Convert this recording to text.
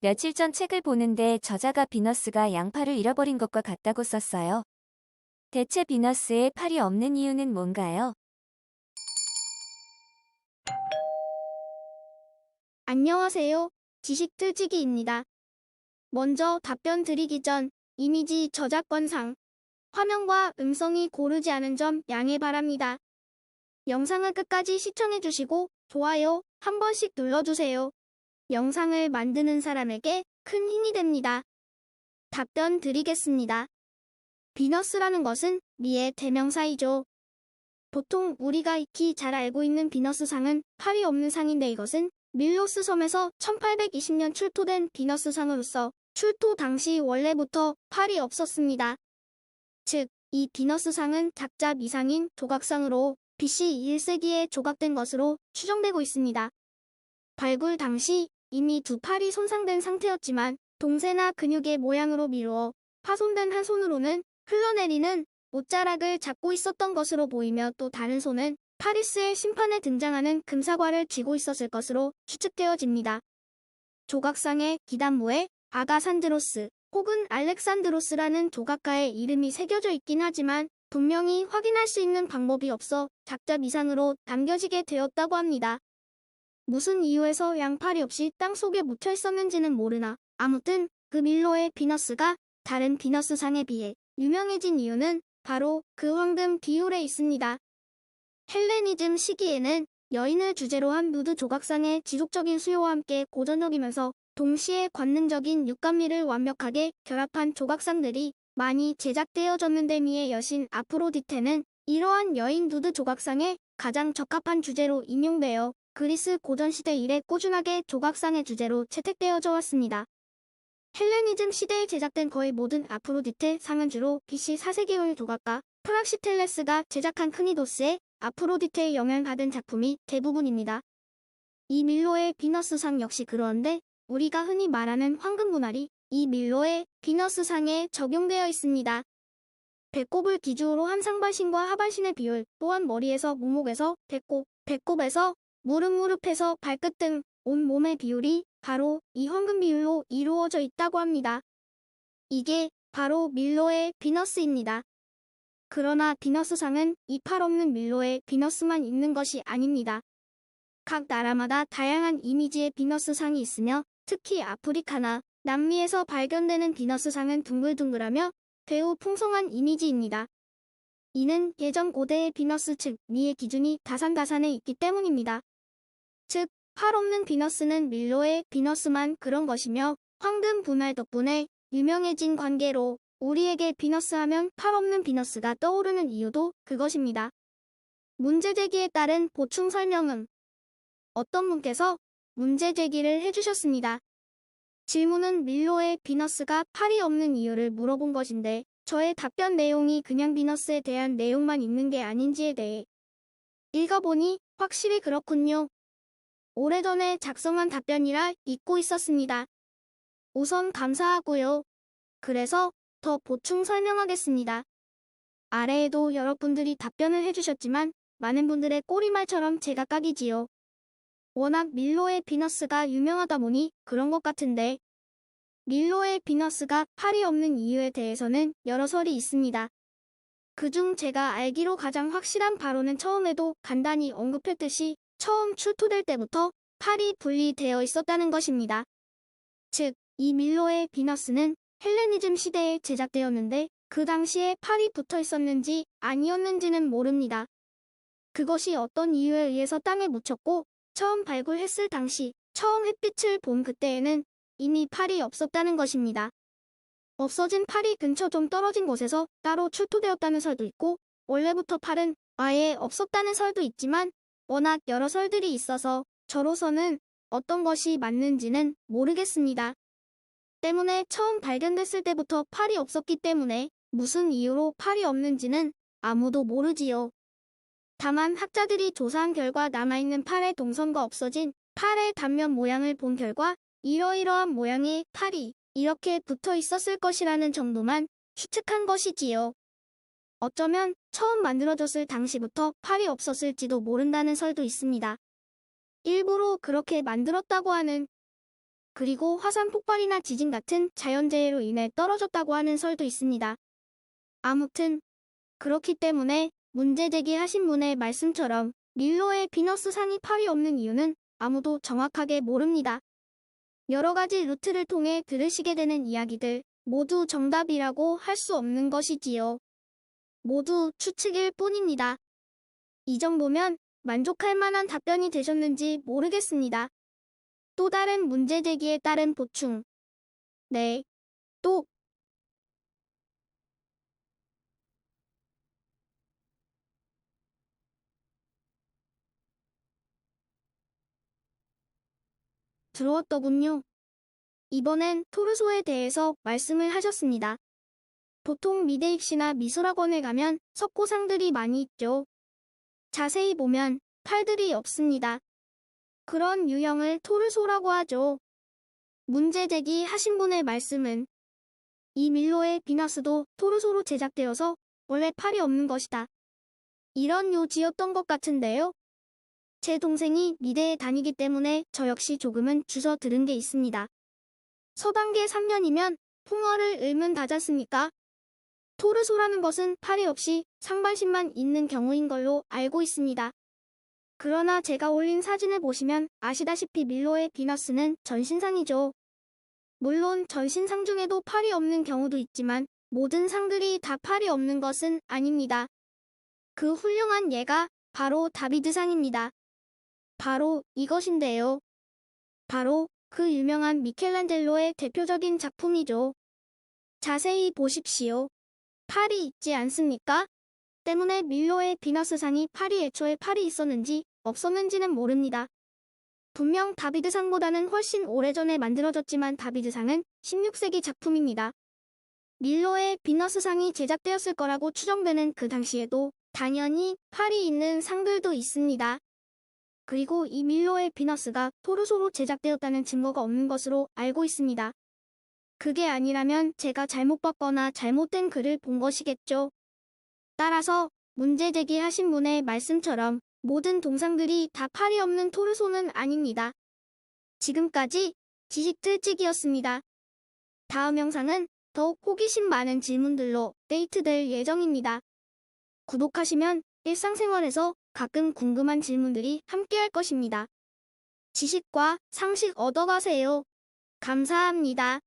며칠 전 책을 보는데 저자가 비너스가 양팔을 잃어버린 것과 같다고 썼어요. 대체 비너스에 팔이 없는 이유는 뭔가요? 안녕하세요. 지식틀치기입니다. 먼저 답변 드리기 전 이미지 저작권상 화면과 음성이 고르지 않은 점 양해 바랍니다. 영상을 끝까지 시청해주시고 좋아요 한 번씩 눌러주세요. 영상을 만드는 사람에게 큰 힘이 됩니다. 답변 드리겠습니다. 비너스라는 것은 미의 대명사이죠. 보통 우리가 익히 잘 알고 있는 비너스상은 팔이 없는 상인데 이것은 밀로스 섬에서 1820년 출토된 비너스상으로서 출토 당시 원래부터 팔이 없었습니다. 즉, 이 비너스상은 작자 미상인 조각상으로 BC 1세기에 조각된 것으로 추정되고 있습니다. 발굴 당시 이미 두 팔이 손상된 상태였지만 동세나 근육의 모양으로 미루어 파손된 한 손으로는 흘러내리는 옷자락을 잡고 있었던 것으로 보이며 또 다른 손은 파리스의 심판에 등장하는 금사과를 쥐고 있었을 것으로 추측되어집니다. 조각상의 기단모에 아가산드로스 혹은 알렉산드로스라는 조각가의 이름이 새겨져 있긴 하지만 분명히 확인할 수 있는 방법이 없어 작자 미상으로 남겨지게 되었다고 합니다. 무슨 이유에서 양팔이 없이 땅속에 묻혀 있었는지는 모르나 아무튼 그 밀로의 비너스가 다른 비너스상에 비해 유명해진 이유는 바로 그 황금 비율에 있습니다. 헬레니즘 시기에는 여인을 주제로 한 누드 조각상의 지속적인 수요와 함께 고전적이면서 동시에 관능적인 육감미를 완벽하게 결합한 조각상들이 많이 제작되어졌는데 미의 여신 아프로디테는 이러한 여인 누드 조각상에 가장 적합한 주제로 인용되어 그리스 고전시대 이래 꾸준하게 조각상의 주제로 채택되어져 왔습니다. 헬레니즘 시대에 제작된 거의 모든 아프로디테 상은 주로 BC 4세기의 조각가 프락시텔레스가 제작한 크니도스의 아프로디테에 영향받은 작품이 대부분입니다. 이 밀로의 비너스상 역시 그러한데 우리가 흔히 말하는 황금 분할이 이 밀로의 비너스상에 적용되어 있습니다. 배꼽을 기준으로 한 상반신과 하반신의 비율, 또한 머리에서 목목에서 배꼽에서 무릎에서 발끝 등 온몸의 비율이 바로 이 황금 비율로 이루어져 있다고 합니다. 이게 바로 밀로의 비너스입니다. 그러나 비너스상은 이 팔 없는 밀로의 비너스만 있는 것이 아닙니다. 각 나라마다 다양한 이미지의 비너스상이 있으며 특히 아프리카나 남미에서 발견되는 비너스상은 둥글둥글하며 매우 풍성한 이미지입니다. 이는 예전 고대의 비너스 즉 미의 기준이 다산다산에 있기 때문입니다. 즉, 팔 없는 비너스는 밀로의 비너스만 그런 것이며 황금 분할 덕분에 유명해진 관계로 우리에게 비너스 하면 팔 없는 비너스가 떠오르는 이유도 그것입니다. 문제 제기에 따른 보충 설명은 어떤 분께서 문제 제기를 해주셨습니다. 질문은 밀로의 비너스가 팔이 없는 이유를 물어본 것인데 저의 답변 내용이 그냥 비너스에 대한 내용만 있는 게 아닌지에 대해 읽어보니 확실히 그렇군요. 오래전에 작성한 답변이라 잊고 있었습니다. 우선 감사하고요. 그래서 더 보충 설명하겠습니다. 아래에도 여러분들이 답변을 해주셨지만 많은 분들의 꼬리말처럼 제가 까기지요. 워낙 밀로의 비너스가 유명하다 보니 그런 것 같은데 밀로의 비너스가 팔이 없는 이유에 대해서는 여러 설이 있습니다. 그중 제가 알기로 가장 확실한 바로는 처음에도 간단히 언급했듯이 처음 출토될 때부터 팔이 분리되어 있었다는 것입니다. 즉, 이 밀로의 비너스는 헬레니즘 시대에 제작되었는데 그 당시에 팔이 붙어 있었는지 아니었는지는 모릅니다. 그것이 어떤 이유에 의해서 땅에 묻혔고 처음 발굴했을 당시 처음 햇빛을 본 그때에는 이미 팔이 없었다는 것입니다. 없어진 팔이 근처 좀 떨어진 곳에서 따로 출토되었다는 설도 있고 원래부터 팔은 아예 없었다는 설도 있지만 워낙 여러 설들이 있어서 저로서는 어떤 것이 맞는지는 모르겠습니다. 때문에 처음 발견됐을 때부터 팔이 없었기 때문에 무슨 이유로 팔이 없는지는 아무도 모르지요. 다만 학자들이 조사한 결과 남아있는 팔의 동선과 없어진 팔의 단면 모양을 본 결과 이러이러한 모양의 팔이 이렇게 붙어 있었을 것이라는 정도만 추측한 것이지요. 어쩌면 처음 만들어졌을 당시부터 팔이 없었을지도 모른다는 설도 있습니다. 일부러 그렇게 만들었다고 하는 그리고 화산 폭발이나 지진 같은 자연재해로 인해 떨어졌다고 하는 설도 있습니다. 아무튼 그렇기 때문에 문제 제기하신 분의 말씀처럼 밀로의 비너스 상이 팔이 없는 이유는 아무도 정확하게 모릅니다. 여러 가지 루트를 통해 들으시게 되는 이야기들 모두 정답이라고 할 수 없는 것이지요. 모두 추측일 뿐입니다. 이 정도면 만족할 만한 답변이 되셨는지 모르겠습니다. 또 다른 문제 제기에 따른 보충. 네. 또 들어왔더군요. 이번엔 토르소에 대해서 말씀을 하셨습니다. 보통 미대 입시나 미술학원에 가면 석고상들이 많이 있죠. 자세히 보면 팔들이 없습니다. 그런 유형을 토르소라고 하죠. 문제 제기 하신 분의 말씀은 이 밀로의 비너스도 토르소로 제작되어서 원래 팔이 없는 것이다. 이런 요지였던 것 같은데요. 제 동생이 미대에 다니기 때문에 저 역시 조금은 주워 들은 게 있습니다. 서단계 3년이면 풍어를 읊은 다잖습니까? 토르소라는 것은 팔이 없이 상반신만 있는 경우인 걸로 알고 있습니다. 그러나 제가 올린 사진을 보시면 아시다시피 밀로의 비너스는 전신상이죠. 물론 전신상 중에도 팔이 없는 경우도 있지만 모든 상들이 다 팔이 없는 것은 아닙니다. 그 훌륭한 예가 바로 다비드상입니다. 바로 이것인데요. 바로 그 유명한 미켈란젤로의 대표적인 작품이죠. 자세히 보십시오. 팔이 있지 않습니까? 때문에 밀로의 비너스상이 팔이 애초에 팔이 있었는지 없었는지는 모릅니다. 분명 다비드상보다는 훨씬 오래전에 만들어졌지만 다비드상은 16세기 작품입니다. 밀로의 비너스상이 제작되었을 거라고 추정되는 그 당시에도 당연히 팔이 있는 상들도 있습니다. 그리고 이 밀로의 비너스가 토르소로 제작되었다는 증거가 없는 것으로 알고 있습니다. 그게 아니라면 제가 잘못 봤거나 잘못된 글을 본 것이겠죠. 따라서 문제 제기하신 분의 말씀처럼 모든 동상들이 다 팔이 없는 토르소는 아닙니다. 지금까지 지식들찍이었습니다. 다음 영상은 더욱 호기심 많은 질문들로 데이트될 예정입니다. 구독하시면 일상생활에서 가끔 궁금한 질문들이 함께할 것입니다. 지식과 상식 얻어가세요. 감사합니다.